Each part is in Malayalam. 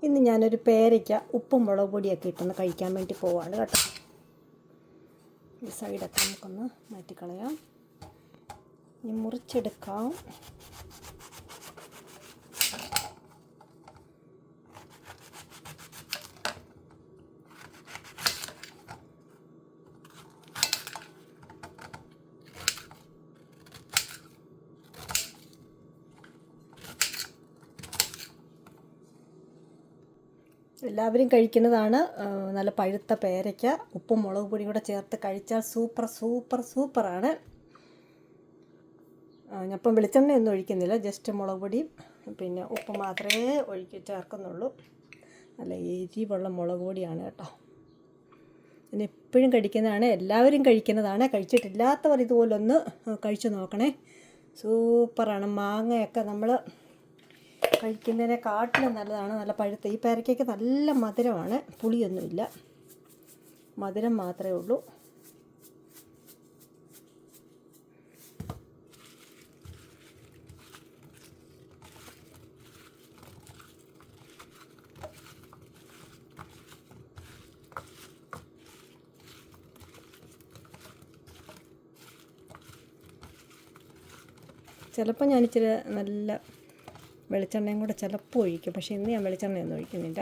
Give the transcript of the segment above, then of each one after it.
ഇന്ന് ഞാനൊരു പേരയ്ക്ക ഉപ്പും മുളക് പൊടിയൊക്കെ ഇട്ടൊന്ന് കഴിക്കാൻ വേണ്ടി പോവാണ് കേട്ടോ. ഈ സൈഡൊക്കെ നമുക്കൊന്ന് മാറ്റിക്കളയാം. ഇനി മുറിച്ചെടുക്കാം. എല്ലാവരും കഴിക്കുന്നതാണ് നല്ല പഴുത്ത പേരയ്ക്ക ഉപ്പും മുളക് പൊടിയും കൂടെ ചേർത്ത് കഴിച്ചാൽ സൂപ്പറാണ്. ഞാനിപ്പം വെളിച്ചെണ്ണയൊന്നും ഒഴിക്കുന്നില്ല, ജസ്റ്റ് മുളക് പൊടിയും പിന്നെ ഉപ്പ് മാത്രമേ ചേർക്കുന്നുള്ളൂ. നല്ല എരിവുള്ള മുളക് പൊടിയാണ് കേട്ടോ. പിന്നെ എപ്പോഴും കഴിക്കുന്നതാണ്, എല്ലാവരും കഴിക്കുന്നതാണ്. കഴിച്ചിട്ടില്ലാത്തവർ ഇതുപോലൊന്ന് കഴിച്ചു നോക്കണേ, സൂപ്പറാണ്. മാങ്ങയൊക്കെ നമ്മൾ കഴിക്കുന്നതിനെക്കാട്ടിലും നല്ലതാണ്. നല്ല പഴുത്ത ഈ പേരയ്ക്കൊക്കെ നല്ല മധുരമാണ്, പുളിയൊന്നുമില്ല, മധുരം മാത്രമേ ഉള്ളൂ. ചിലപ്പോൾ ഞാനിച്ചിരി നല്ല വെളിച്ചെണ്ണയും കൂടെ ചിലപ്പോൾ ഒഴിക്കും, പക്ഷേ ഇന്ന് ഞാൻ വെളിച്ചെണ്ണയൊന്നും ഒഴിക്കുന്നില്ല.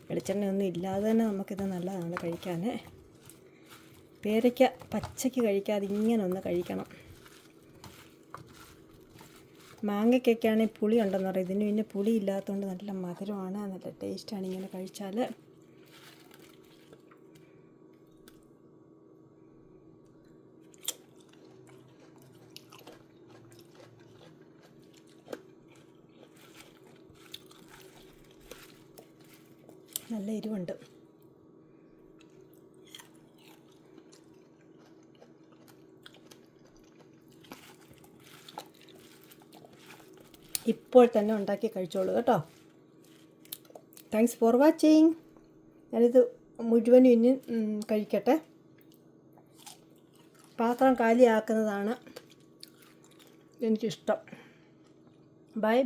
വെളിച്ചെണ്ണയൊന്നും ഇല്ലാതെ തന്നെ നമുക്കിത് നല്ലതാണ് കഴിക്കാൻ. പേരയ്ക്ക പച്ചയ്ക്ക് കഴിക്കാതെ ഇങ്ങനെ ഒന്ന് കഴിക്കണം. മാങ്ങയ്ക്കൊക്കെയാണെങ്കിൽ പുളി ഉണ്ടെന്ന് പറയും, ഇതിന് പിന്നെ പുളി ഇല്ലാത്തതുകൊണ്ട് നല്ല മധുരമാണ്, നല്ല ടേസ്റ്റാണ് ഇങ്ങനെ കഴിച്ചാൽ. നല്ല എരിവുണ്ട്. ഇപ്പോൾ തന്നെ ഉണ്ടാക്കി കഴിച്ചോളൂ കേട്ടോ. Thanks for watching. ഞാനിത് മുഴുവനും ഇനി കഴിക്കട്ടെ. പാത്രം കാലിയാക്കുന്നതാണ് എനിക്കിഷ്ടം. ബൈ.